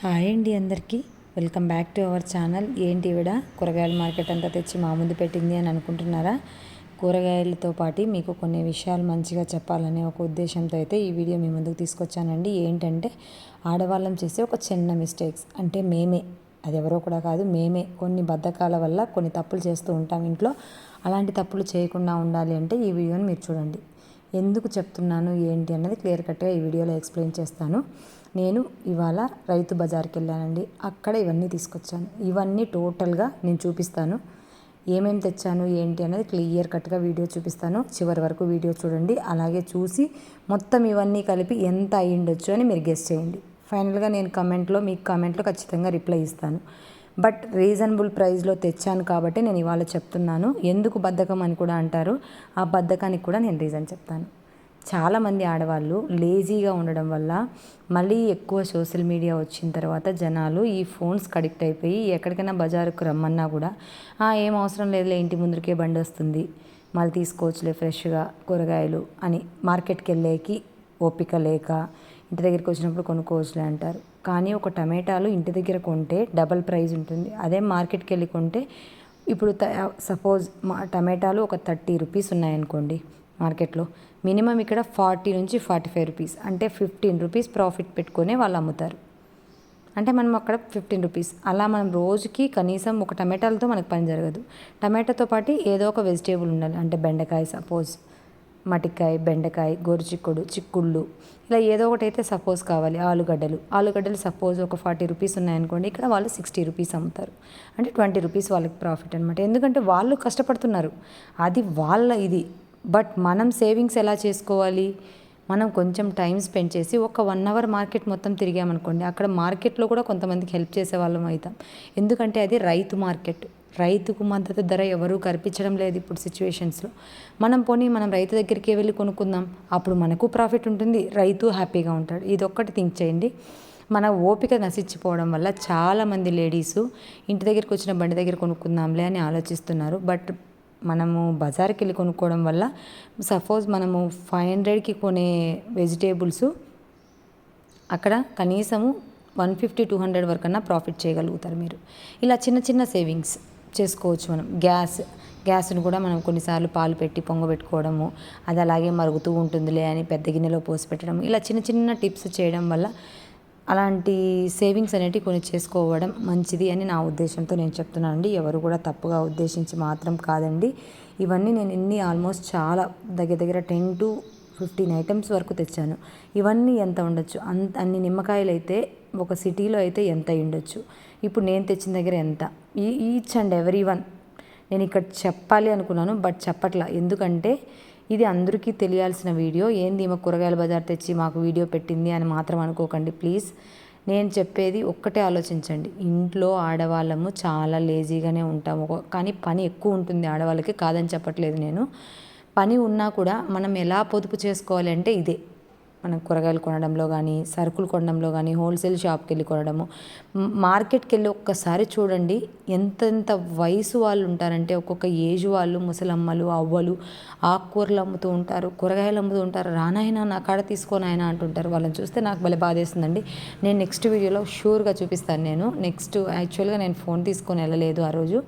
Hi అండి అందరికీ welcome back to our channel. ఏంటి ఇవిడ కూరగాయల మార్కెట్ అంతా తెచ్చి మా ముందు పెట్టింది అని అనుకుంటున్నారా? కూరగాయలతో పాటు మీకు కొన్ని విషయాలు మంచిగా చెప్పాలనే ఒక ఉద్దేశంతో అయితే ఈ వీడియో మీ ముందుకు తీసుకొచ్చానండి. ఏంటంటే ఆడవాళ్ళం చేసే ఒక చిన్న మిస్టేక్స్, అంటే మేమే, అది ఎవరో కూడా కాదు, మేమే కొన్ని బద్ధకాల వల్ల కొన్ని తప్పులు చేస్తూ ఉంటాం ఇంట్లో. అలాంటి తప్పులు చేయకుండా ఉండాలి అంటే ఈ వీడియోని మీరు చూడండి. ఎందుకు చెప్తున్నాను ఏంటి అన్నది క్లియర్ కట్గా ఈ వీడియోలో ఎక్స్ప్లెయిన్ చేస్తాను. నేను ఇవాళ రైతు బజార్కి వెళ్ళానండి. అక్కడ ఇవన్నీ తీసుకొచ్చాను. ఇవన్నీ టోటల్గా నేను చూపిస్తాను. ఏమేమి తెచ్చాను ఏంటి అనేది క్లియర్ కట్గా వీడియో చూపిస్తాను. చివరి వరకు వీడియో చూడండి. అలాగే చూసి మొత్తం ఇవన్నీ కలిపి ఎంత అయ్యిండొచ్చు అని మీరు గెస్ చేయండి. ఫైనల్గా నేను మీకు కామెంట్లో ఖచ్చితంగా రిప్లై ఇస్తాను. బట్ రీజనబుల్ ప్రైస్లో తెచ్చాను కాబట్టి నేను ఇవాళ చెప్తున్నాను. ఎందుకు బద్ధకం అని కూడా అంటారు, ఆ బద్ధకానికి కూడా నేను రీజన్ చెప్తాను. చాలామంది ఆడవాళ్ళు లేజీగా ఉండడం వల్ల, మళ్ళీ ఎక్కువ సోషల్ మీడియా వచ్చిన తర్వాత జనాలు ఈ ఫోన్స్కి అడిక్ట్ అయిపోయి ఎక్కడికైనా బజారుకు రమ్మన్నా కూడా ఏం అవసరం లేదులే, ఇంటి ముందరికే బండి వస్తుంది, మళ్ళీ తీసుకోవచ్చులే ఫ్రెష్గా కూరగాయలు అని మార్కెట్కి వెళ్ళేకి ఓపిక లేక ఇంటి దగ్గరికి వచ్చినప్పుడు కొనుక్కోవచ్చులే అంటారు. కానీ ఒక టమాటాలు ఇంటి దగ్గర కొంటే డబల్ ప్రైస్ ఉంటుంది. అదే మార్కెట్కి వెళ్ళి కొంటే, ఇప్పుడు సపోజ్ టమాటాలు ఒక 30 రూపీస్ ఉన్నాయనుకోండి మార్కెట్లో, మినిమం ఇక్కడ 40 నుంచి 45 రూపీస్, అంటే 15 రూపీస్ ప్రాఫిట్ పెట్టుకునే వాళ్ళు అమ్ముతారు. అంటే మనం అక్కడ 15 రూపీస్. అలా మనం రోజుకి కనీసం ఒక టమాటాలతో మనకు పని జరగదు. టమాటాతో పాటు ఏదో ఒక వెజిటేబుల్ ఉండాలి. అంటే బెండకాయ, సపోజ్ మటికాయ, బెండకాయ, గోరుచిక్కుడు, చిక్కుళ్ళు, ఇలా ఏదో ఒకటి అయితే సపోజ్ కావాలి. ఆలుగడ్డలు సపోజ్ ఒక 40 రూపీస్ ఉన్నాయనుకోండి, ఇక్కడ వాళ్ళు 60 రూపీస్ అమ్ముతారు. అంటే 20 రూపీస్ వాళ్ళకి ప్రాఫిట్ అనమాట. ఎందుకంటే వాళ్ళు కష్టపడుతున్నారు, అది వాళ్ళ ఇది. బట్ మనం సేవింగ్స్ ఎలా చేసుకోవాలి? మనం కొంచెం టైం స్పెండ్ చేసి ఒక 1 అవర్ మార్కెట్ మొత్తం తిరిగామనుకోండి, అక్కడ మార్కెట్లో కూడా కొంతమందికి హెల్ప్ చేసే వాళ్ళం అవుతాం. ఎందుకంటే అది రైతు మార్కెట్. రైతుకు మద్దతు ధర ఎవరూ కల్పించడం లేదు ఇప్పుడు సిచ్యువేషన్స్లో. మనం రైతు దగ్గరికి వెళ్ళి కొనుక్కుందాం, అప్పుడు మనకు ప్రాఫిట్ ఉంటుంది, రైతు హ్యాపీగా ఉంటాడు. ఇది ఒక్కటి థింక్ చేయండి. మన ఓపిక నశించిపోవడం వల్ల చాలామంది లేడీసు ఇంటి దగ్గరికి వచ్చిన బండి దగ్గర కొనుక్కుందాంలే అని ఆలోచిస్తున్నారు. బట్ మనము బజార్కి వెళ్ళి కొనుక్కోవడం వల్ల, సపోజ్ మనము 500కి కొనే వెజిటేబుల్స్ అక్కడ కనీసము 150-200 వరకన్నా ప్రాఫిట్ చేయగలుగుతారు మీరు. ఇలా చిన్న చిన్న సేవింగ్స్ చేసుకోవచ్చు మనం. గ్యాస్ను కూడా మనం కొన్నిసార్లు పాలు పెట్టి పొంగబెట్టుకోవడము, అది అలాగే మరుగుతూ ఉంటుందిలే అని పెద్ద గిన్నెలో పోసి పెట్టడం, ఇలా చిన్న చిన్న టిప్స్ చేయడం వల్ల అలాంటి సేవింగ్స్ అనేటివి కొన్ని చేసుకోవడం మంచిది అని నా ఉద్దేశంతో నేను చెప్తున్నానండి. ఎవరు కూడా తప్పుగా ఉద్దేశించి మాత్రం కాదండి. ఇవన్నీ నేను ఆల్మోస్ట్ చాలా దగ్గర 10-15 ఐటమ్స్ వరకు తెచ్చాను. ఇవన్నీ ఎంత ఉండొచ్చు? అన్ని నిమ్మకాయలు అయితే ఒక సిటీలో అయితే ఎంత అయి ఉండొచ్చు? ఇప్పుడు నేను తెచ్చిన దగ్గర ఎంత? ఈచ్ అండ్ ఎవ్రీ వన్ నేను ఇక్కడ చెప్పాలి అనుకున్నాను, బట్ చెప్పట్లా. ఎందుకంటే ఇది అందరికీ తెలియాల్సిన వీడియో. ఏంది ఈమె కూరగాయల బజార్ తెచ్చి మాకు వీడియో పెట్టింది అని మాత్రం అనుకోకండి ప్లీజ్. నేను చెప్పేది ఒక్కటే ఆలోచించండి. ఇంట్లో ఆడవాళ్ళము చాలా లేజీగానే ఉంటాము, కానీ పని ఎక్కువ ఉంటుంది ఆడవాళ్ళకి, కాదని చెప్పట్లేదు నేను. పని ఉన్నా కూడా మనం ఎలా పొదుపు చేసుకోవాలి అంటే ఇదే. మనం కూరగాయలు కొనడంలో కానీ, సరుకులు కొనడంలో కానీ, హోల్సేల్ షాప్కి వెళ్ళి కొనడము, మార్కెట్కి వెళ్ళి ఒక్కసారి చూడండి ఎంతెంత వయసు వాళ్ళు ఉంటారంటే, ఒక్కొక్క ఏజ్ వాళ్ళు, ముసలమ్మలు, అవ్వలు ఆకుకూరలు అమ్ముతూ ఉంటారు, కూరగాయలు అమ్ముతూ ఉంటారు. రానాయన నా కాడ తీసుకోని ఆయన అంటుంటారు. వాళ్ళని చూస్తే నాకు భలే బాధేస్తుందండి. నేను నెక్స్ట్ వీడియోలో షూర్గా చూపిస్తాను. యాక్చువల్గా నేను ఫోన్ తీసుకొని వెళ్ళలేదు ఆ రోజు.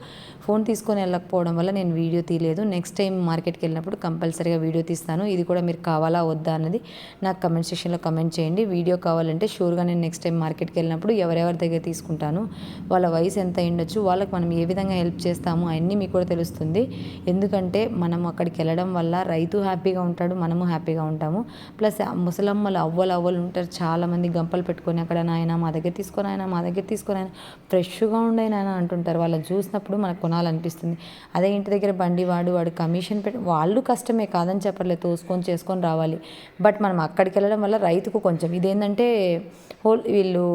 ఫోన్ తీసుకొని వెళ్ళకపోవడం వల్ల నేను వీడియో తీయలేదు. నెక్స్ట్ టైం మార్కెట్కి వెళ్ళినప్పుడు కంపల్సరీగా వీడియో తీస్తాను. ఇది కూడా మీరు కావాలా వద్దా అన్నది నాకు కమెంట్ సెక్షన్లో కమెంట్ చేయండి. వీడియో కావాలంటే షూర్గా నేను నెక్స్ట్ టైం మార్కెట్కి వెళ్ళినప్పుడు ఎవరెవరి దగ్గర తీసుకుంటాను, వాళ్ళ వయసు ఎంత ఉండొచ్చు, వాళ్ళకి మనం ఏ విధంగా హెల్ప్ చేస్తాము అవన్నీ మీకు కూడా తెలుస్తుంది. ఎందుకంటే మనం అక్కడికి వెళ్ళడం వల్ల రైతు హ్యాపీగా ఉంటాడు, మనము హ్యాపీగా ఉంటాము. ప్లస్ ముసలమ్మలు అవ్వలు ఉంటారు చాలామంది, గంపలు పెట్టుకొని అక్కడ నాయన మా దగ్గర తీసుకొని ఆయన ఫ్రెష్గా ఉండైనా అంటుంటారు. వాళ్ళని చూసినప్పుడు మనకు కొనాలనిపిస్తుంది. అదే ఇంటి దగ్గర బండి వాడు కమిషన్ పెట్టి, వాళ్ళు కష్టమే కాదని చెప్పట్లేదు, తోసుకొని చేసుకొని రావాలి. బట్ మనం అక్కడికి వెళ్ళడం వల్ల రైతుకు కొంచెం ఇదేంటంటే వీళ్ళు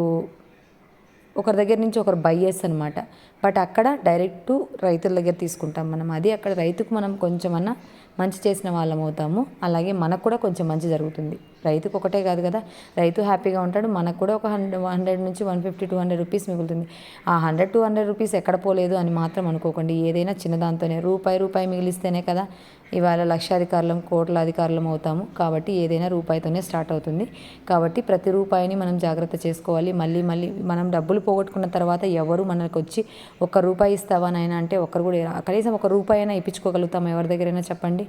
ఒకరి దగ్గర నుంచి ఒకరు బయ్యర్స్ అనమాట. బట్ అక్కడ డైరెక్ట్ రైతుల దగ్గర తీసుకుంటాం మనం. అది అక్కడ రైతుకు మనం కొంచెమన్నా మంచి చేసిన వాళ్ళం అవుతాము. అలాగే మనకు కూడా కొంచెం మంచి జరుగుతుంది. రైతుకు ఒకటే కాదు కదా, రైతు హ్యాపీగా ఉంటాడు, మనకు కూడా ఒక 100 నుంచి 150, 200 రూపీస్ మిగులుతుంది. ఆ 100-200 రూపీస్ ఎక్కడ పోలేదు అని మాత్రం అనుకోకండి. ఏదైనా చిన్నదాంతోనే రూపాయి మిగిలిస్తేనే కదా ఇవాళ లక్షాధికారులం, కోట్లాధికారులం అవుతాము. కాబట్టి ఏదైనా రూపాయితోనే స్టార్ట్ అవుతుంది. కాబట్టి ప్రతి రూపాయిని మనం జాగ్రత్త చేసుకోవాలి. మళ్ళీ మనం డబ్బులు పోగొట్టుకున్న తర్వాత ఎవరు మనకు వచ్చి ఒక్క రూపాయి ఇస్తావా నాయనా అంటే ఒక్కరు కూడా కనీసం ఒక రూపాయి అయినా ఇప్పించుకోగలుగుతాం ఎవరి దగ్గరైనా చెప్పండి.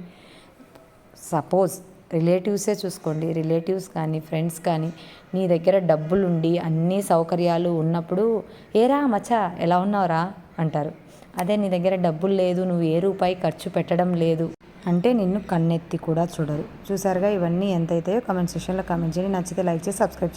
సపోజ్ రిలేటివ్సే చూసుకోండి, రిలేటివ్స్ కానీ ఫ్రెండ్స్ కానీ నీ దగ్గర డబ్బులుండి అన్ని సౌకర్యాలు ఉన్నప్పుడు ఏరా మచ్చా ఎలా ఉన్నావురా అంటారు. అదే నీ దగ్గర డబ్బులు లేదు, నువ్వు ఏ రూపాయి ఖర్చు పెట్టడం లేదు అంటే నిన్ను కన్నెత్తి కూడా చూడరు. చూసారుగా ఇవన్నీ ఎంత అవుతాయో కామెంట్ సెక్షన్లో కామెంట్ చేయండి. నచ్చితే లైక్ చేసి సబ్స్క్రైబ్ చేయండి.